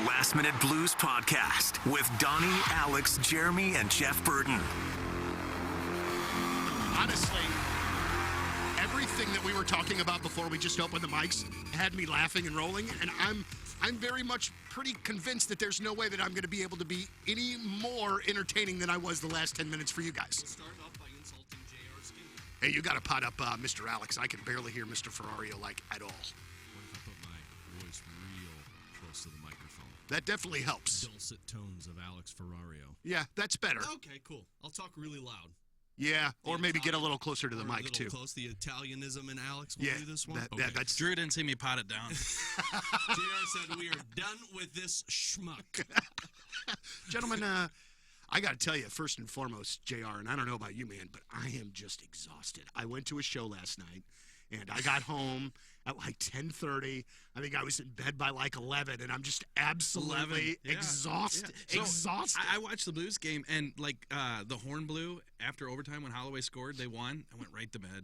Last Minute Blues Podcast with Donnie, Alex, Jeremy, and Jeff Burton. Honestly, everything that we were talking about before we just opened the mics had me laughing and rolling, and I'm very much pretty convinced that there's no way that I'm going to be able to be any more entertaining than I was the last 10 minutes for you guys. We'll start off by insulting JR Skinny. Hey, you got to pot up Mr. Alex. I can barely hear Mr. Ferrario, at all. What if I put my voice real close to the microphone? That definitely helps. Dulcet tones of Alex Ferrario. Yeah, that's better. Okay, cool. I'll talk really loud. Yeah, or maybe get a little closer to the mic, too. Close, the Italianism in Alex will do this one? That's... Drew didn't see me pot it down. JR said we are done with this schmuck. Gentlemen, I got to tell you, first and foremost, JR, and I don't know about you, man, but I am just exhausted. I went to a show last night, and I got home at 10:30. I think I was in bed by 11, and I'm just absolutely exhausted. Yeah. So exhausted. I watched the Blues game, and the horn blew after overtime when Holloway scored. They won. I went right to bed.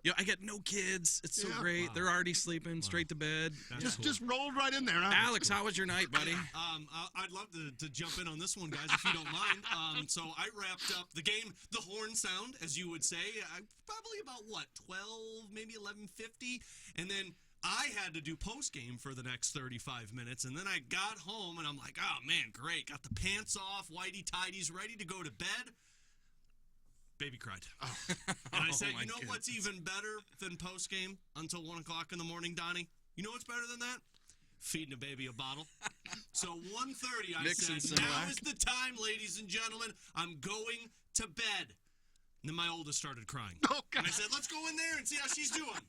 Yeah. I get no kids. It's so great. Wow. They're already sleeping. Straight to bed. Just rolled right in there. Huh? Alex, how was your night, buddy? I'd love to jump in on this one, guys, if you don't mind. So I wrapped up the game, the horn sound, as you would say, probably about 12, maybe 11:50, and then I had to do post-game for the next 35 minutes, and then I got home, and I'm like, oh, man, great. Got the pants off, whitey-tidies, ready to go to bed. Baby cried. Oh. And I said, you know what's even better than post-game until 1 o'clock in the morning, Donnie? You know what's better than that? Feeding a baby a bottle. So 1:30, I said, now is the time, ladies and gentlemen. I'm going to bed. And then my oldest started crying. Oh, God. And I said, let's go in there and see how she's doing.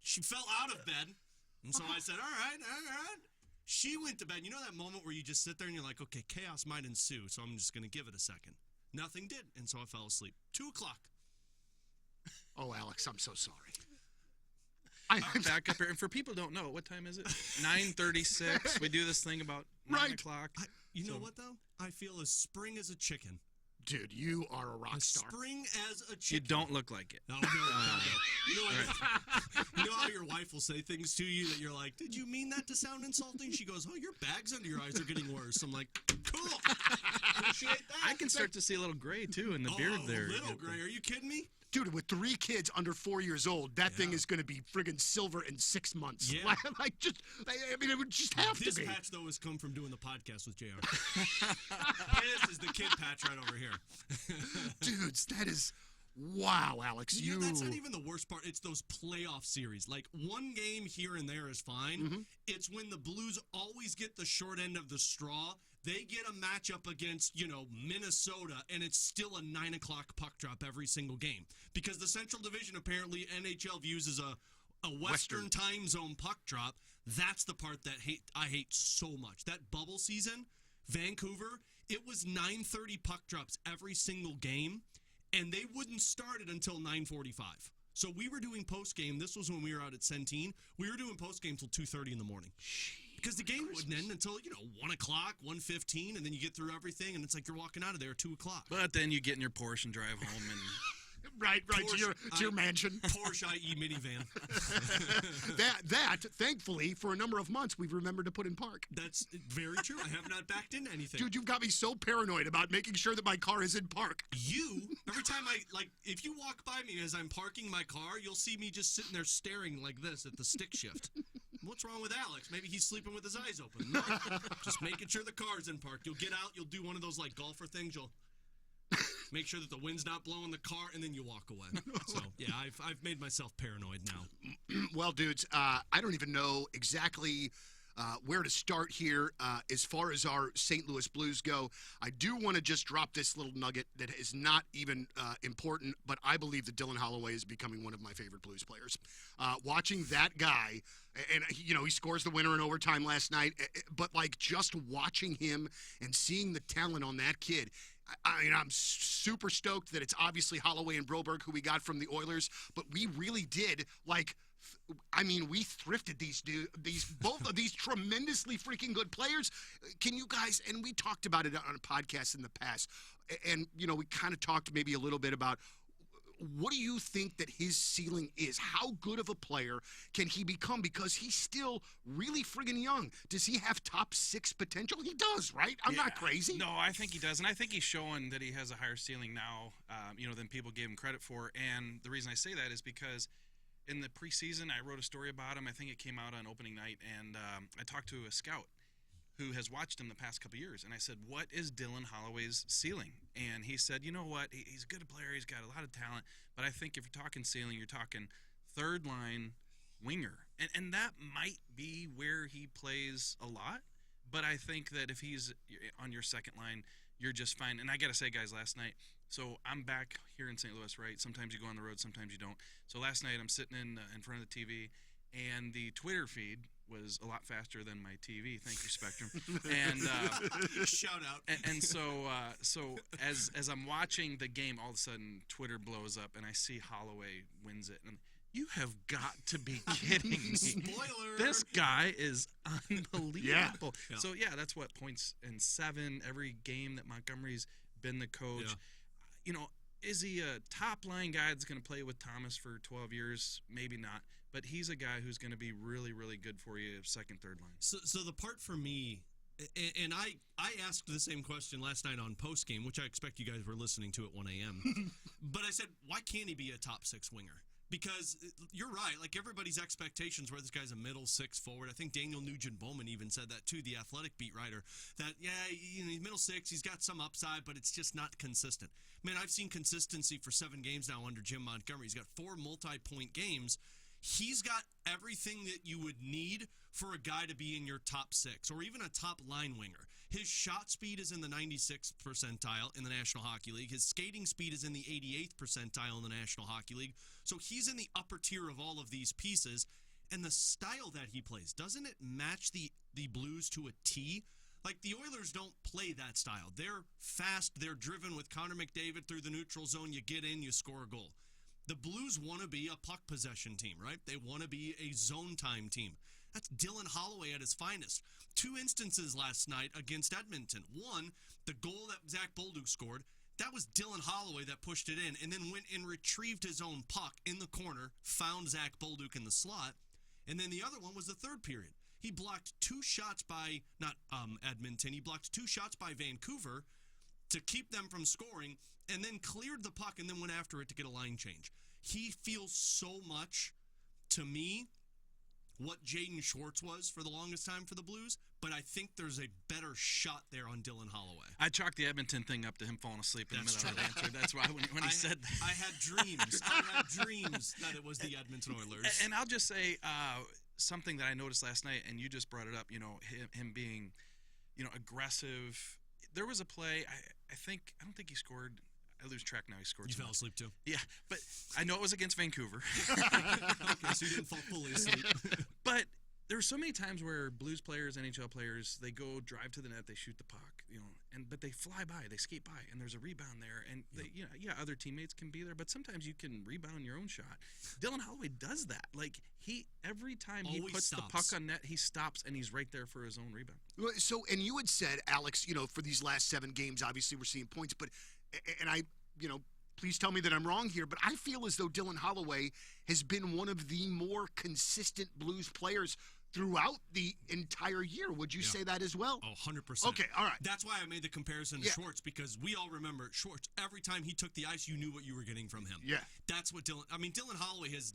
She fell out of bed, and so I said, all right. She went to bed. You know that moment where you just sit there and you're like, okay, chaos might ensue, so I'm just going to give it a second. Nothing did, and so I fell asleep. 2 o'clock. Oh, Alex, I'm so sorry. Back up here. And for people who don't know, what time is it? 9:36. We do this thing about 9 o'clock. You know what, though? I feel as spring as a chicken. Dude, you are a rock star. Spring as a chicken. You don't look like it. No. You know how your wife will say things to you that you're like, did you mean that to sound insulting? She goes, oh, your bags under your eyes are getting worse. I'm like, cool. Appreciate that. I can start to see a little gray, too, in the beard there. A little gray. Are you kidding me? Dude, with 3 kids under 4 years old, that thing is going to be friggin' silver in 6 months. Yeah. It would just have to be. This patch, though, has come from doing the podcast with JR. This is the kid patch right over here. Dudes, that is... Wow, Alex, That's not even the worst part. It's those playoff series. One game here and there is fine. Mm-hmm. It's when the Blues always get the short end of the straw. They get a matchup against, Minnesota, and it's still a 9 o'clock puck drop every single game. Because the Central Division, apparently, NHL views as a Western time zone puck drop. That's the part that I hate so much. That bubble season, Vancouver, it was 9:30 puck drops every single game. And they wouldn't start it until 9:45. So we were doing post-game. This was when we were out at Centene. We were doing post-game till 2:30 in the morning. Because the game wouldn't end until, 1 o'clock, 1:15, and then you get through everything, and it's like you're walking out of there at 2 o'clock. But then you get in your Porsche and drive home and... Right, Porsche, to your mansion. Porsche, i.e. minivan. that, thankfully, for a number of months, we've remembered to put in park. That's very true. I have not backed into anything. Dude, you've got me so paranoid about making sure that my car is in park. Every time if you walk by me as I'm parking my car, you'll see me just sitting there staring like this at the stick shift. What's wrong with Alex? Maybe he's sleeping with his eyes open. No, just making sure the car's in park. You'll get out, you'll do one of those golfer things, you'll make sure that the wind's not blowing the car, and then you walk away. So, yeah, I've made myself paranoid now. Well, dudes, I don't even know exactly where to start here as far as our St. Louis Blues go. I do want to just drop this little nugget that is not even important, but I believe that Dylan Holloway is becoming one of my favorite Blues players. Watching that guy, and he scores the winner in overtime last night, but just watching him and seeing the talent on that kid, I'm super stoked that it's obviously Holloway and Broberg who we got from the Oilers, but we really did we thrifted both of these tremendously freaking good players. Can you guys, and we talked about it on a podcast in the past, and we kind of talked maybe a little bit about what do you think that his ceiling is? How good of a player can he become? Because he's still really friggin' young. Does he have top 6 potential? He does, right? I'm not crazy. No, I think he does, and I think he's showing that he has a higher ceiling now, than people gave him credit for. And the reason I say that is because in the preseason, I wrote a story about him. I think it came out on opening night, and I talked to a scout who has watched him the past couple years, and I said, what is Dylan Holloway's ceiling? And he said, you know what, he's a good player, he's got a lot of talent, but I think if you're talking ceiling, you're talking third-line winger. And that might be where he plays a lot, but I think that if he's on your second line, you're just fine. And I got to say, guys, last night, so I'm back here in St. Louis, right? Sometimes you go on the road, sometimes you don't. So last night I'm sitting in front of the TV, and the Twitter feed was a lot faster than my TV. Thank you, Spectrum. And shout out. And so as I'm watching the game, all of a sudden Twitter blows up, and I see Holloway wins it. And you have got to be kidding me! Spoiler. This guy is unbelievable. Yeah. So that's what points in 7 every game that Montgomery's been the coach. Yeah. Is he a top line guy that's going to play with Thomas for 12 years? Maybe not. But he's a guy who's going to be really, really good for you, second, third line. So the part for me, and I asked the same question last night on postgame, which I expect you guys were listening to at 1 a.m. But I said, why can't he be a top 6 winger? Because you're right, like everybody's expectations where this guy's a middle 6 forward. I think Daniel Nugent-Bowman even said that too, the Athletic beat writer, that, he's middle 6, he's got some upside, but it's just not consistent. Man, I've seen consistency for 7 games now under Jim Montgomery. He's got 4 multi-point games. He's got everything that you would need for a guy to be in your top 6 or even a top line winger. His shot speed is in the 96th percentile in the National Hockey League. His skating speed is in the 88th percentile in the National Hockey League. So he's in the upper tier of all of these pieces. And the style that he plays, doesn't it match the Blues to a T? Like, the Oilers don't play that style. They're fast. They're driven with Connor McDavid through the neutral zone. You get in, you score a goal. The Blues want to be a puck possession team, right? They want to be a zone time team. That's Dylan Holloway at his finest. 2 instances last night against Edmonton. One, the goal that Zach Bolduc scored, that was Dylan Holloway that pushed it in and then went and retrieved his own puck in the corner, found Zach Bolduc in the slot. And then the other one was the third period. He blocked 2 shots by, not Edmonton, he blocked 2 shots by Vancouver to keep them from scoring, and then cleared the puck and then went after it to get a line change. He feels so much, to me, what Jaden Schwartz was for the longest time for the Blues, but I think there's a better shot there on Dylan Holloway. I chalked the Edmonton thing up to him falling asleep in the middle of the answer. That's why when he said that. I had dreams that it was the Edmonton Oilers. And I'll just say something that I noticed last night, and you just brought it up, him being, aggressive. There was a play, I don't think he scored. I lose track now. He scored. You fell asleep too? Yeah, but I know it was against Vancouver. Okay, so you didn't fall fully asleep. But there were so many times where Blues players, NHL players, they go drive to the net, they shoot the puck, but they fly by, they skate by, and there's a rebound there, and other teammates can be there, but sometimes you can rebound your own shot. Dylan Holloway does that. Like, every time he Always puts stops. the puck on net, he stops and he's right there for his own rebound. So, and you had said, Alex, for these last 7 games, obviously we're seeing points, but, and I, please tell me that I'm wrong here, but I feel as though Dylan Holloway has been one of the more consistent Blues players throughout the entire year. Would you say that as well? Oh, 100%. Okay, all right. That's why I made the comparison to Schwartz, because we all remember Schwartz. Every time he took the ice, you knew what you were getting from him. Yeah. That's what Dylan Holloway has,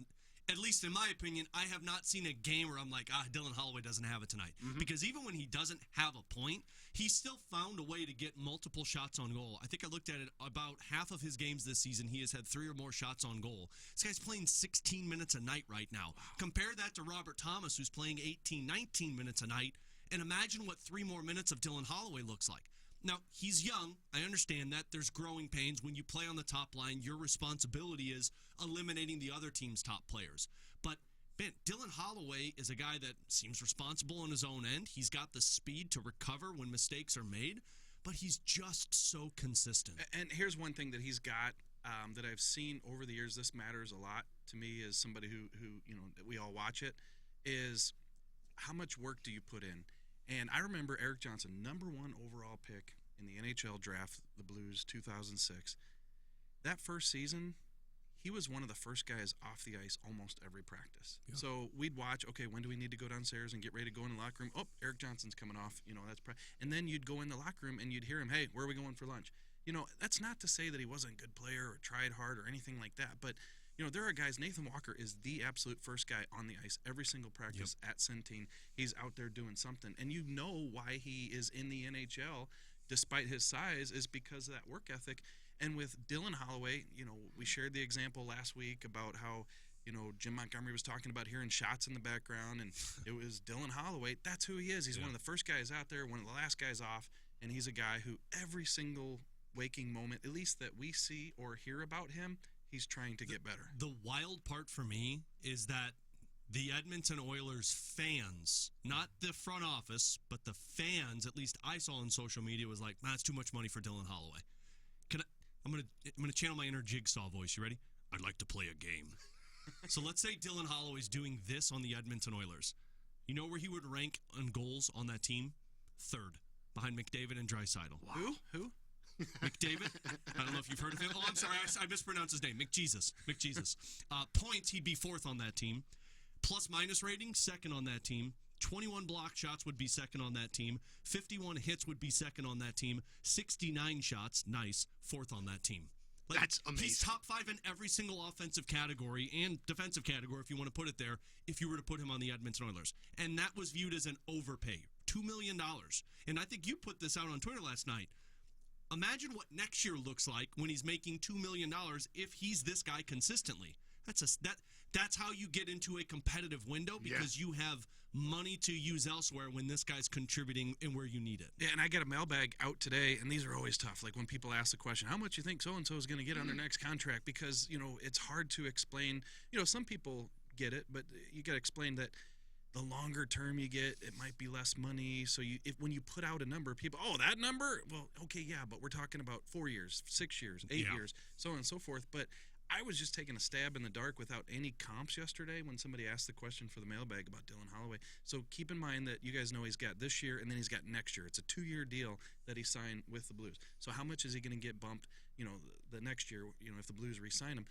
at least in my opinion, I have not seen a game where I'm like, Dylan Holloway doesn't have it tonight. Mm-hmm. Because even when he doesn't have a point, he still found a way to get multiple shots on goal. I think I looked at it, about half of his games this season, he has had 3 or more shots on goal. This guy's playing 16 minutes a night right now. Wow. Compare that to Robert Thomas, who's playing 18, 19 minutes a night, and imagine what 3 more minutes of Dylan Holloway looks like. Now, he's young. I understand that. There's growing pains. When you play on the top line, your responsibility is eliminating the other team's top players. But, man, Dylan Holloway is a guy that seems responsible on his own end. He's got the speed to recover when mistakes are made, but he's just so consistent. And here's one thing that he's got that I've seen over the years. This matters a lot to me as somebody who that we all watch it, is how much work do you put in? And I remember Eric Johnson, number 1 overall pick in the NHL draft, the Blues, 2006. That first season, he was one of the first guys off the ice almost every practice. Yeah. So we'd watch, okay, when do we need to go downstairs and get ready to go in the locker room? Oh, Eric Johnson's coming off. And then you'd go in the locker room and you'd hear him, hey, where are we going for lunch? That's not to say that he wasn't a good player or tried hard or anything like that. But, there are guys, Nathan Walker is the absolute first guy on the ice every single practice at Centene. He's out there doing something. And why he is in the NHL despite his size is because of that work ethic. And with Dylan Holloway, we shared the example last week about how, Jim Montgomery was talking about hearing shots in the background, and it was Dylan Holloway. That's who he is. He's one of the first guys out there, one of the last guys off, and he's a guy who every single waking moment, at least that we see or hear about him, he's trying to get better. The wild part for me is that the Edmonton Oilers fans, not the front office, but the fans, at least I saw on social media, was like, that's too much money for Dylan Holloway. I'm gonna channel my inner Jigsaw voice. You ready? I'd like to play a game. So let's say Dylan Holloway's doing this on the Edmonton Oilers. You know where he would rank on goals on that team? Third, behind McDavid and Draisaitl. Wow. Who? McDavid? I don't know if you've heard of him. Oh, I'm sorry, I mispronounced his name. McJesus. Points, he'd be fourth on that team. Plus-minus rating, second on that team. 21 block shots would be second on that team. 51 hits would be second on that team. 69 shots, nice, fourth on that team. That's amazing. He's top 5 in every single offensive category and defensive category, if you want to put it there, if you were to put him on the Edmonton Oilers. And that was viewed as an overpay, $2 million. And I think you put this out on Twitter last night. Imagine what next year looks like when he's making $2 million if he's this guy consistently. That's how you get into a competitive window, because you have money to use elsewhere when this guy's contributing and where you need it. Yeah, and I got a mailbag out today, and these are always tough. Like when people ask the question, how much you think so-and-so is going to get on their next contract? Because, it's hard to explain. Some people get it, but you got to explain that the longer term you get, it might be less money. So when you put out a number, people, that number? Well, okay, yeah, but we're talking about 4 years, 6 years, 8 years, so on and so forth. But I was just taking a stab in the dark without any comps yesterday when somebody asked the question for the mailbag about Dylan Holloway. So keep in mind that you guys know he's got this year and then he's got next year. It's a 2-year deal that he signed with the Blues. So how much is he going to get bumped, the next year, if the Blues re-sign him?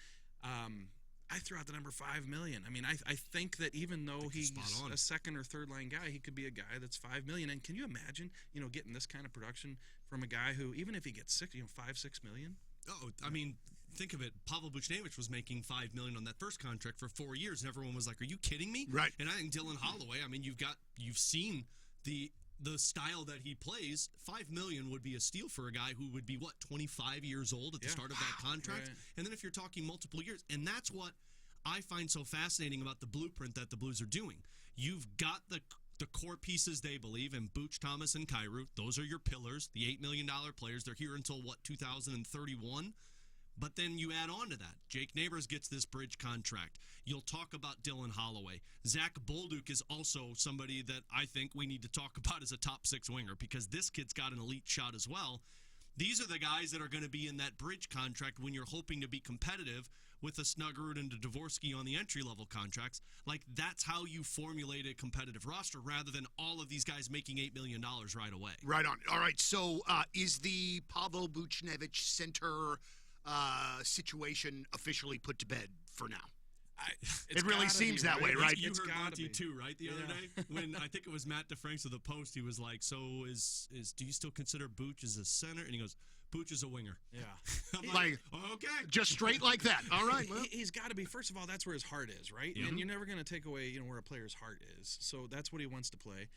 I threw out the number $5 million. I mean, I think that even though he's a second or third line guy, he could be a guy that's $5 million. And can you imagine, getting this kind of production from a guy who, even if he gets $5-6 million? Oh, I mean, think of it. Pavel Buchnevich was making $5 million on that first contract for 4 years, and everyone was like, "Are you kidding me?" Right. And I think Dylan Holloway. I mean, you've seen the style that he plays. $5 million would be a steal for a guy who would be 25 years old at the start of that contract. Right. And then if you're talking multiple years, and that's what I find so fascinating about the blueprint that the Blues are doing. You've got the core pieces they believe in Booch, Thomas, and Kyrou. Those are your pillars, the $8 million players. They're here until, 2031? But then you add on to that. Jake Neighbors gets this bridge contract. You'll talk about Dylan Holloway. Zach Bolduc is also somebody that I think we need to talk about as a top 6 winger, because this kid's got an elite shot as well. These are the guys that are going to be in that bridge contract when you're hoping to be competitive with a Snuggerud and a Dvorsky on the entry-level contracts. Like, that's how you formulate a competitive roster rather than all of these guys making $8 million right away. Right on. All right, so is the Pavel Buchnevich center situation officially put to bed for now? It really seems that way, right? You heard Monty too, right? The other day when I think it was Matt DeFranks of the Post, he was like, "So do you still consider Booch as a center?" And he goes, "Booch is a winger." Yeah, I'm like, okay, just straight like that. All right, well. He's got to be. First of all, that's where his heart is, right? Yeah. And you're never going to take away, where a player's heart is. So that's what he wants to play.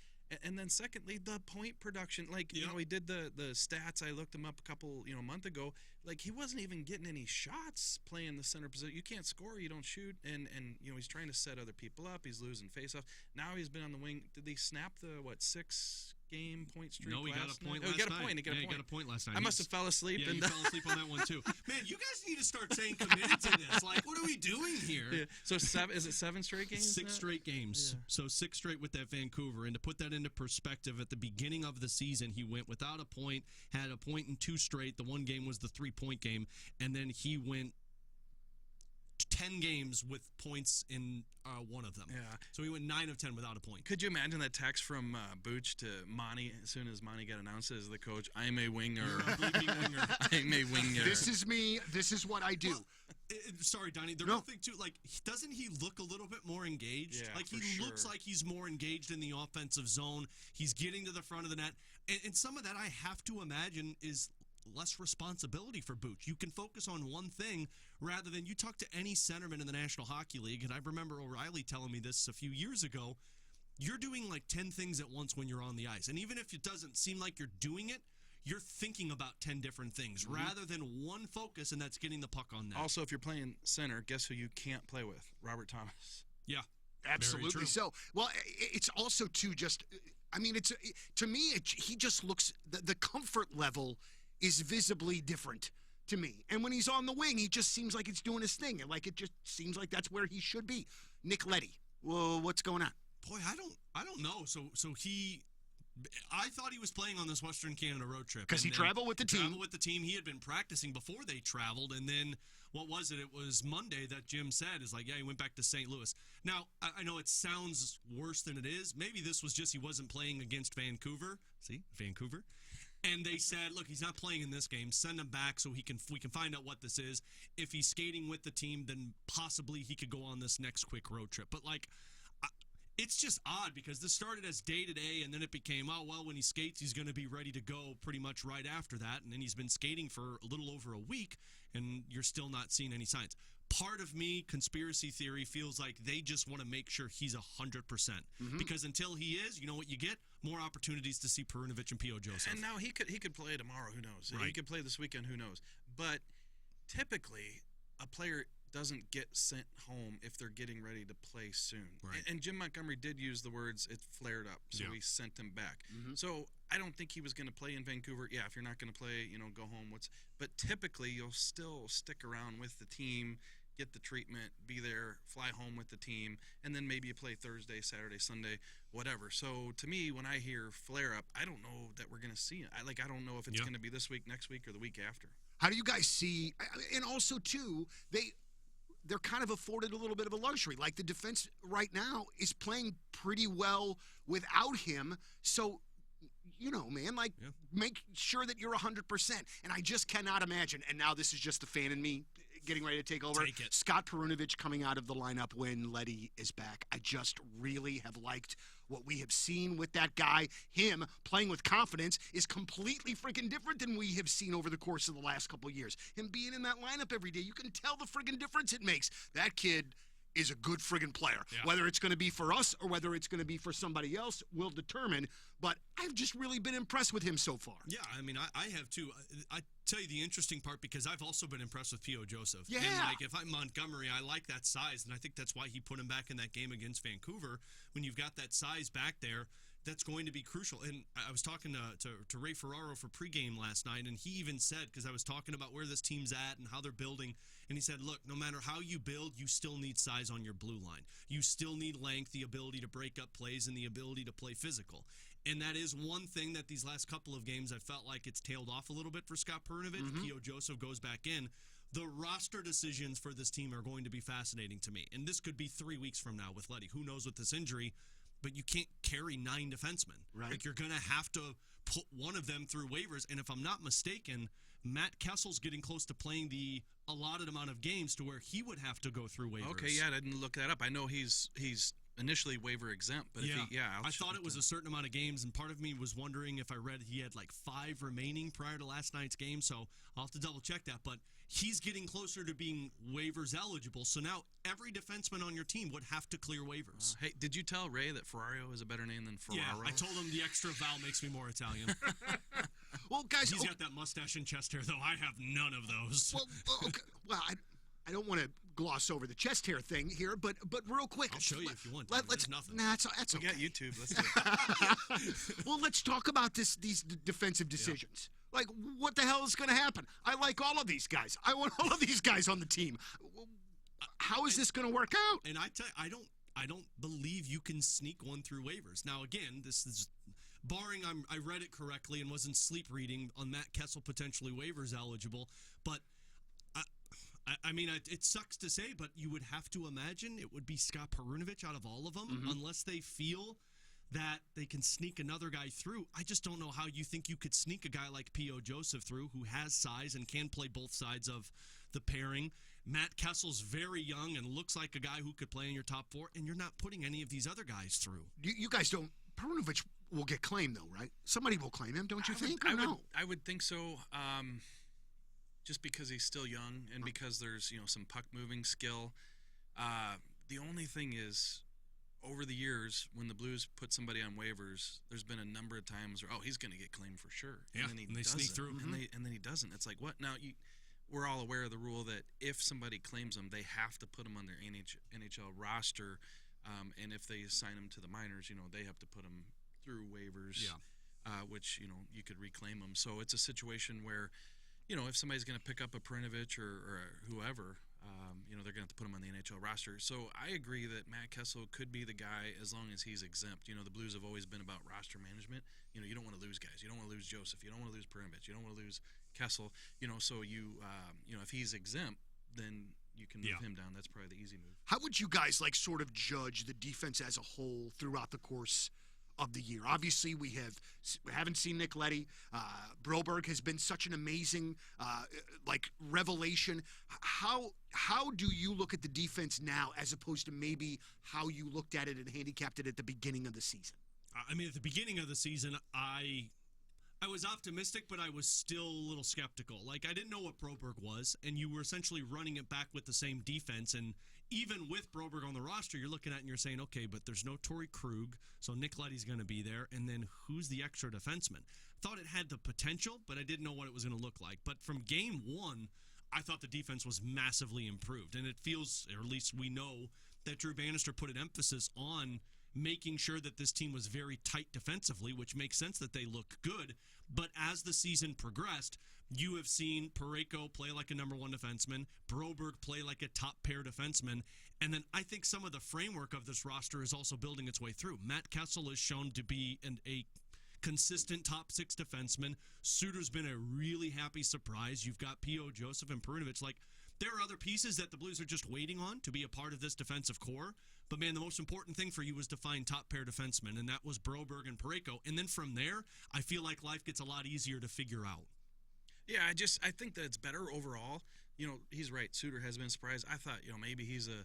And then secondly, the point production. Like, he did the stats. I looked him up a month ago. Like, he wasn't even getting any shots playing the center position. You can't score, you don't shoot. And he's trying to set other people up. He's losing faceoffs. Now he's been on the wing. Did he snap the, 6-game point streak? No, he got a point last night. He got a point. He got a point last night. I must have fell asleep. Yeah, you fell asleep on that one, too. Man, you guys need to start staying committed to this. Like, what are we doing here? Yeah. So is it 7 straight games? 6 straight games. Yeah. So 6 straight with that Vancouver. And to put that into perspective, at the beginning of the season, he went without a point, had a point in 2 straight. The one game was the 3-point game. And then he went 10 games with points in one of them. Yeah. So he went 9 of 10 without a point. Could you imagine that text from Booch to Monty as soon as Monty got announced as the coach? I'm a winger. You're a bleeping winger. I'm a winger. This is me. This is what I do. Sorry, Donnie. The real thing too, like, doesn't he look a little bit more engaged? Yeah, like he looks like he's more engaged in the offensive zone. He's getting to the front of the net, and some of that I have to imagine is less responsibility for Booch. You can focus on one thing rather than you talk to any centerman in the National Hockey League, and I remember O'Reilly telling me this a few years ago. You're doing like 10 things at once when you're on the ice, and even if it doesn't seem like you're doing it, you're thinking about 10 different things rather than one focus, and that's getting the puck on net. Also, if you're playing center, guess who you can't play with? Robert Thomas. Yeah. Absolutely so. Well, it's also, too, just, I mean, it's to me, he just looks, the comfort level is visibly different to me. And when he's on the wing, he just seems like he's doing his thing. And like it just seems like that's where he should be. Nick Leddy, well, what's going on? Boy, I don't know. So I thought he was playing on this Western Canada road trip. Because he traveled with the team. He had been practicing before they traveled, and then, what was it? It was Monday that Jim said, is like, yeah, he went back to St. Louis. Now, I know it sounds worse than it is. Maybe this was just he wasn't playing against Vancouver. See? Vancouver. And they said, look, he's not playing in this game. Send him back so we can find out what this is. If he's skating with the team, then possibly he could go on this next quick road trip. But, like, it's just odd because this started as day-to-day, and then it became, oh, well, when he skates, he's going to be ready to go pretty much right after that. And then he's been skating for a little over a week, and you're still not seeing any signs. Part of me, conspiracy theory, feels like they just want to make sure he's 100%. Because until he is, you know what you get? More opportunities to see Perunovic and P.O. Joseph. And now he could play tomorrow. Who knows? Right. He could play this weekend. Who knows? But typically, a player doesn't get sent home if they're getting ready to play soon. Right. And Jim Montgomery did use the words, it flared up, so he sent him back. So I don't think he was going to play in Vancouver. Yeah, if you're not going to play, go home. But typically, you'll still stick around with the team, get the treatment, be there, fly home with the team, and then maybe you play Thursday, Saturday, Sunday, whatever. So to me, when I hear flare up, I don't know that we're going to see it. I don't know if it's going to be this week, next week, or the week after. How do you guys see, and also, too, they're kind of afforded a little bit of a luxury. Like the defense right now is playing pretty well without him. So, man, make sure that you're 100%. And I just cannot imagine. And now this is just the fan in me getting ready to take over. Take it. Scott Perunovic coming out of the lineup when Leddy is back. I just really have liked what we have seen with that guy. Him playing with confidence is completely freaking different than we have seen over the course of the last couple of years. Him being in that lineup every day, you can tell the friggin' difference it makes. That kid is a good friggin' player. Yeah. Whether it's going to be for us or whether it's going to be for somebody else will determine. But I've just really been impressed with him so far. Yeah, I mean, I have too. I tell you the interesting part because I've also been impressed with P.O. Joseph. Yeah. And, if I'm Montgomery, I like that size, and I think that's why he put him back in that game against Vancouver. When you've got that size back there, that's going to be crucial. And I was talking to Ray Ferraro for pregame last night, and he even said, because I was talking about where this team's at and how they're building, and he said, look, no matter how you build, you still need size on your blue line. You still need length, the ability to break up plays, and the ability to play physical. And that is one thing that these last couple of games I felt like it's tailed off a little bit for Scott Perunovic. P.O. Joseph goes back in. The roster decisions for this team are going to be fascinating to me. And this could be 3 weeks from now with Leddy. Who knows with this injury? But you can't carry 9 defensemen. Right. Like, you're going to have to put one of them through waivers. And if I'm not mistaken, Matt Kessel's getting close to playing the allotted amount of games to where he would have to go through waivers. Okay, yeah, I didn't look that up. I know he's initially waiver exempt, but I thought it was a certain amount of games, and part of me was wondering if I read he had like 5 remaining prior to last night's game, so I'll have to double check that. But he's getting closer to being waivers eligible, so now every defenseman on your team would have to clear waivers. Hey, did you tell Ray that Ferrario is a better name than Ferraro? Yeah, I told him the extra vowel makes me more Italian. Well, guys, he's got that mustache and chest hair, though. I have none of those. Well, I don't want to gloss over the chest hair thing here, but real quick. I'll show you if you want. Let's nothing. Nah, that's we okay. got YouTube. Let's do it. Well, let's talk about these defensive decisions. Like, what the hell is going to happen? I like all of these guys. I want all of these guys on the team. How is this going to work out? And I tell you, I don't believe you can sneak one through waivers. Now, again, this is barring I read it correctly and wasn't sleep reading on Matt Kessel potentially waivers eligible, but I mean, it sucks to say, but you would have to imagine it would be Scott Perunovic out of all of them, unless they feel that they can sneak another guy through. I just don't know how you think you could sneak a guy like P.O. Joseph through, who has size and can play both sides of the pairing. Matt Kessel's very young and looks like a guy who could play in your top 4, and you're not putting any of these other guys through. You guys don't. Perunovic will get claimed, though, right? Somebody will claim him, don't you think? I would think so. Just because he's still young and because there's some puck moving skill. The only thing is, over the years, when the Blues put somebody on waivers, there's been a number of times where he's going to get claimed for sure, yeah, and then they sneak through, and then he doesn't. It's like, what now? We're all aware of the rule that if somebody claims them, they have to put them on their NHL roster, and if they assign them to the minors, they have to put them through waivers, which you could reclaim them. So it's a situation where, if somebody's going to pick up a Perunovic or whoever, they're going to have to put him on the NHL roster. So I agree that Matt Kessel could be the guy as long as he's exempt. The Blues have always been about roster management. You don't want to lose guys. You don't want to lose Joseph. You don't want to lose Perunovic. You don't want to lose Kessel. So if he's exempt, then you can move him down. That's probably the easy move. How would you guys sort of judge the defense as a whole throughout the course of the year? Obviously, we haven't seen Nick Leddy. Broberg has been such an amazing revelation. How do you look at the defense now as opposed to maybe how you looked at it and handicapped it at the beginning of the season? I mean, at the beginning of the season, I was optimistic, but I was still a little skeptical. I didn't know what Broberg was, and you were essentially running it back with the same defense. And even with Broberg on the roster, you're looking at it and you're saying, okay, but there's no Torrey Krug, so Nick Leddy's going to be there. And then who's the extra defenseman? Thought it had the potential, but I didn't know what it was going to look like. But from game 1, I thought the defense was massively improved. And it feels, or at least we know, that Drew Bannister put an emphasis on making sure that this team was very tight defensively, which makes sense that they look good. But as the season progressed, you have seen Parayko play like a number 1 defenseman, Broberg play like a top pair defenseman, and then I think some of the framework of this roster is also building its way through. Matt Kessel is shown to be a consistent top 6 defenseman. Suter's been a really happy surprise. You've got P.O. Joseph and Perunovic. There are other pieces that the Blues are just waiting on to be a part of this defensive core. But, man, the most important thing for you was to find top-pair defensemen, and that was Broberg and Parayko. And then from there, I feel like life gets a lot easier to figure out. Yeah, I think that it's better overall. He's right. Suter has been surprised. I thought, maybe he's a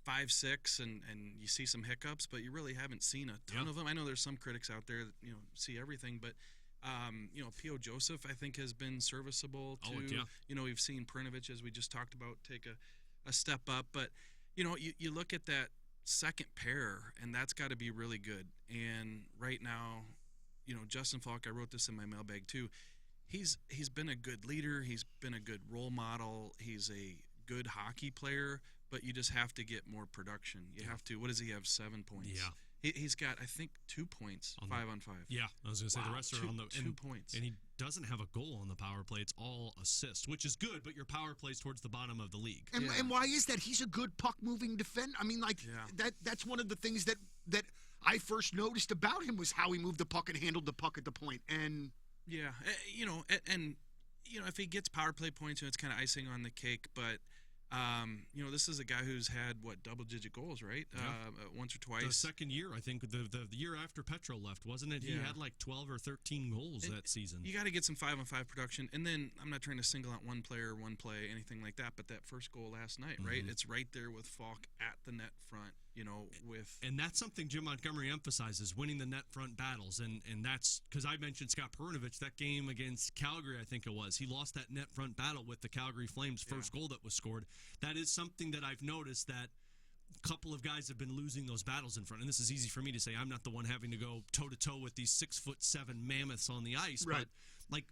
5'6", and you see some hiccups, but you really haven't seen a ton of them. I know there's some critics out there that, see everything, but P.O. Joseph, I think, has been serviceable too. We've seen Perunovic, as we just talked about, take a step up. But, you look at that second pair, and that's got to be really good. And right now, Justin Falk, I wrote this in my mailbag too, he's been a good leader. He's been a good role model. He's a good hockey player, but you just have to get more production. You have to, what does he have, 7 points? Yeah. He's got, I think, 2 points, 5 on 5. Yeah, I was going to say the rest are on the 2 points. And he doesn't have a goal on the power play. It's all assists, which is good, but your power play's towards the bottom of the league. And why is that? He's a good puck-moving defender. I mean, that's one of the things that I first noticed about him was how he moved the puck and handled the puck at the point. And yeah, if he gets power play points, it's kind of icing on the cake, but this is a guy who's had double-digit goals, right? Once or twice. The second year, I think, the year after Petro left, wasn't it? He had 12 or 13 goals that season. You got to get some 5-on-5 production, and then I'm not trying to single out one player, one play, anything like that. But that first goal last night, right? It's right there with Falk at the net front. And that's something Jim Montgomery emphasizes, winning the net front battles, and that's because I mentioned Scott Perunovic, that game against Calgary, I think it was. He lost that net front battle with the Calgary Flames' first goal that was scored. That is something that I've noticed, that a couple of guys have been losing those battles in front. And this is easy for me to say. I'm not the one having to go toe-to-toe with these 6'7" mammoths on the ice. Right. But,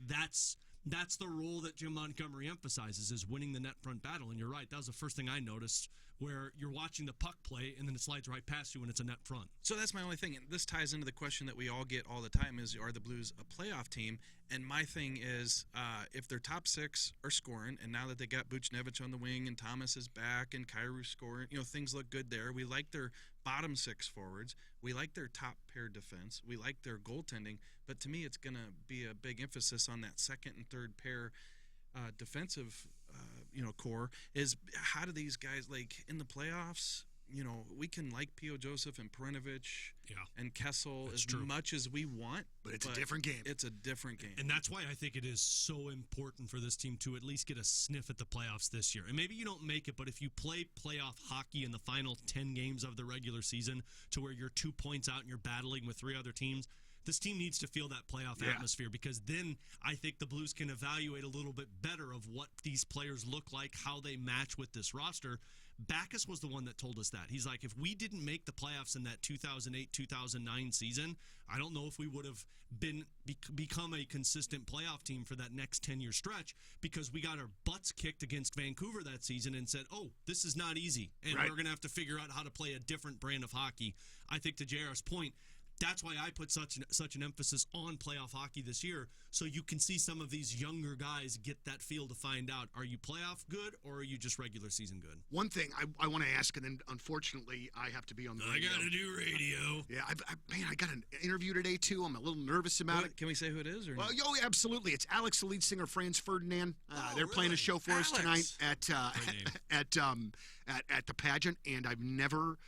that's the role that Jim Montgomery emphasizes, is winning the net front battle. And you're right. That was the first thing I noticed, where you're watching the puck play and then it slides right past you and it's a net front. So that's my only thing. And this ties into the question that we all get all the time is, are the Blues a playoff team? And my thing is, if their top 6 are scoring, and now that they got Buchnevich on the wing and Thomas is back and Kyrou scoring, things look good there. We like their bottom 6 forwards. We like their top pair defense. We like their goaltending. But to me, it's going to be a big emphasis on that second and third pair defensive core. Is how do these guys, in the playoffs, we can like P.O. Joseph and Perinovich and Kessel That's as true. much as we want. But it's a different game. It's a different game. And that's why I think it is so important for this team to at least get a sniff at the playoffs this year. And maybe you don't make it, but if you play playoff hockey in the final 10 games of the regular season to where you're 2 points out and you're battling with 3 other teams, this team needs to feel that playoff atmosphere, because then I think the Blues can evaluate a little bit better of what these players look like, how they match with this roster. Backus was the one that told us that. He's like, if we didn't make the playoffs in that 2008-2009 season, I don't know if we would have become a consistent playoff team for that next 10-year stretch, because we got our butts kicked against Vancouver that season and said, oh, this is not easy, and we're going to have to figure out how to play a different brand of hockey. I think to JR's point, that's why I put such an emphasis on playoff hockey this year, so you can see some of these younger guys get that feel to find out, are you playoff good or are you just regular season good? One thing I want to ask, and then unfortunately I have to be on the radio. I got to do radio. Yeah, I got an interview today too. I'm a little nervous about it. Can we say who it is? Or no? Absolutely. It's Alex, the lead singer, Franz Ferdinand. They're playing a show for us tonight at the pageant, and I've never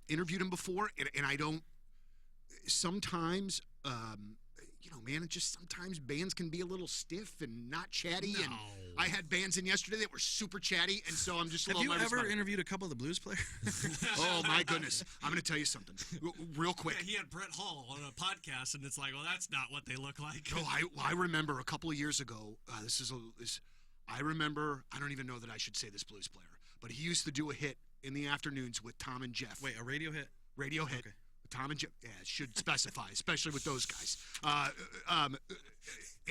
interviewed him before, and I don't. Sometimes, man, it just sometimes bands can be a little stiff and not chatty. No. And I had bands in yesterday that were super chatty, and so I'm just a little nervous. Have you about ever it. interviewed a couple of the Blues players? Oh, my goodness. I'm going to tell you something real quick. Yeah, he had Brett Hall on a podcast, and it's like, well, that's not what they look like. No, I remember a couple of years ago, I remember, I don't even know that I should say this Blues player, but he used to do a hit in the afternoons with Tom and Jeff. Wait, a radio hit? Radio hit. Okay. Tom and Jeff, should specify, especially with those guys.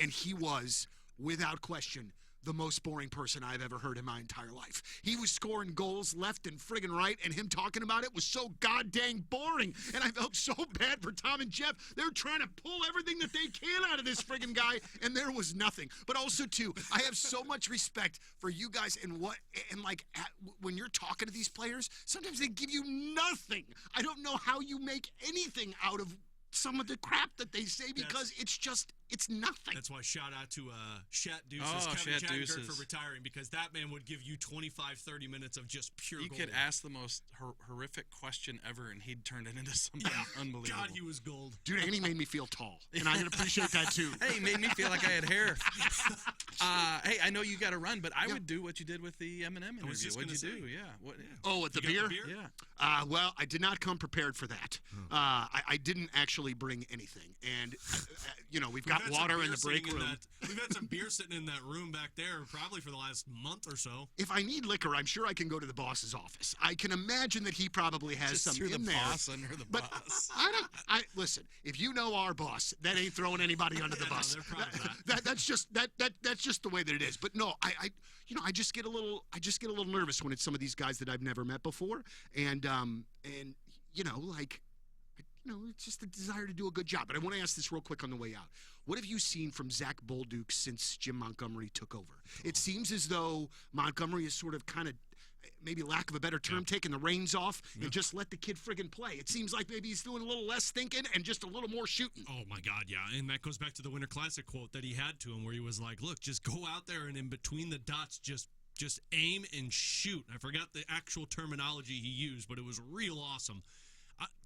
And he was, without question, the most boring person I've ever heard in my entire life. He was scoring goals left and friggin' right, and him talking about it was so goddamn boring. And I felt so bad for Tom and Jeff. They're trying to pull everything that they can out of this friggin' guy, and there was nothing. But also, too, I have so much respect for you guys when you're talking to these players, sometimes they give you nothing. I don't know how you make anything out of some of the crap that they say, because it's nothing. That's why shout out to Shat Deuces, Oh, Kevin Shat Shattenkirk Deuces. for retiring, because that man would give you 25-30 minutes of just pure You gold. could ask the most horrific question ever, and he'd turn it into something unbelievable. God, he was gold. Dude, and he made me feel tall, and I can appreciate that too. Hey, he made me feel like I had hair. Hey, I know you got to run, but I would do what you did with the Eminem interview. just What'd gonna you do? say. Yeah. Oh, at the You got beer? the beer? Yeah. Well, I did not come prepared for that. I didn't actually bring anything. And, we've got had some water in beer the break sitting in room. we've had some beer sitting in that room back there probably for the last month or so. If I need liquor, I'm sure I can go to the boss's office. I can imagine that he probably has Just some through in the there. boss under the But bus. listen, if you know our boss, that ain't throwing anybody under the Yeah, no, bus. they're proud of That's just the way that it is. But no, I just get a little nervous when it's some of these guys that I've never met before, and it's just the desire to do a good job. But I want to ask this real quick on the way out. What have you seen from Zach Bolduc since Jim Montgomery took over? It seems as though Montgomery is sort of kind of, maybe lack of a better term, taking the reins off and just let the kid friggin' play. It seems like maybe he's doing a little less thinking and just a little more shooting. Oh, my God, yeah. And that goes back to the Winter Classic quote that he had to him, where he was like, look, just go out there and in between the dots, just aim and shoot. I forgot the actual terminology he used, but it was real awesome.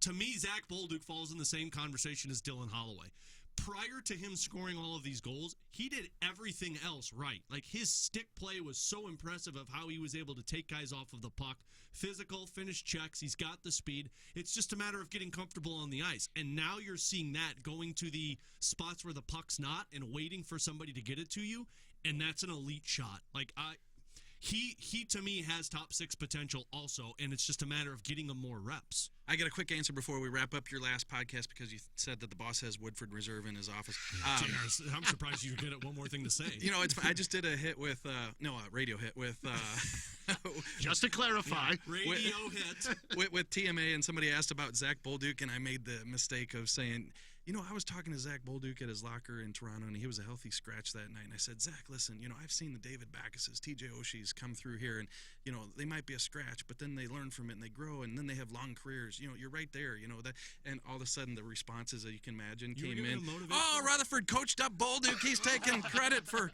To me, Zach Bolduc falls in the same conversation as Dylan Holloway. Prior to him scoring all of these goals, he did everything else right. Like, his stick play was so impressive of how he was able to take guys off of the puck. Physical, finish checks, he's got the speed. It's just a matter of getting comfortable on the ice. And now you're seeing that going to the spots where the puck's not and waiting for somebody to get it to you, and that's an elite shot. He to me has top 6 potential also, and it's just a matter of getting him more reps. I got a quick answer before we wrap up your last podcast, because you said that the boss has Woodford Reserve in his office. I'm surprised you get it one more thing to say. I just did a hit with a radio hit with Just to clarify. Radio hit. with TMA, and somebody asked about Zach Bolduc, and I made the mistake of saying I was talking to Zach Bolduc at his locker in Toronto, and he was a healthy scratch that night. And I said, Zach, listen, I've seen the David Backuses, TJ Oshie's come through here, and, they might be a scratch, but then they learn from it, and they grow, and then they have long careers. You're right there, that. And all of a sudden, the responses that you can imagine came in. Oh, Rutherford coached up Bolduc. He's taking credit for,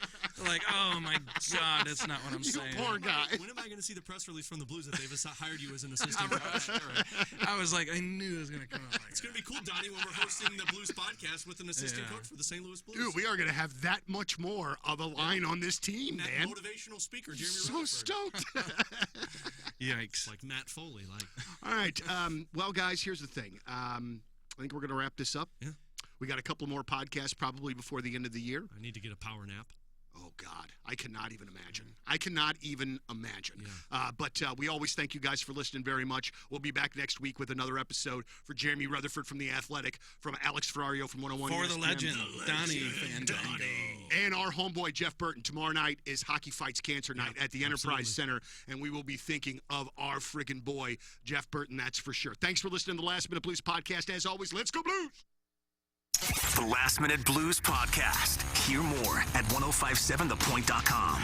like, oh, my God, that's not what I'm saying. Poor guy. When am I going to see the press release from the Blues that they've hired you as an assistant coach? I was like, I knew it was going to come out. It's going to be cool, Donnie, when we're hosting the Blues podcast with an assistant coach for the St. Louis Blues. Dude, we are going to have that much more of a line on this team, that man. Motivational speaker, Jeremy So Rutherford. stoked. Yikes. Like Matt Foley. All right. Well, guys, here's the thing. I think we're going to wrap this up. Yeah. We got a couple more podcasts probably before the end of the year. I need to get a power nap. Oh, God. I cannot even imagine. I cannot even imagine. Yeah. But we always thank you guys for listening very much. We'll be back next week with another episode. For Jeremy Rutherford from The Athletic, from Alex Ferrario from 101 For ESPN, the legend, Donnie Fandango. and our homeboy Jeff Burton. Tomorrow night is Hockey Fights Cancer Night at the Enterprise Center, and we will be thinking of our friggin' boy, Jeff Burton, that's for sure. Thanks for listening to the Last Minute Blues podcast. As always, let's go Blues! The Last Minute Blues Podcast. Hear more at 1057thepoint.com.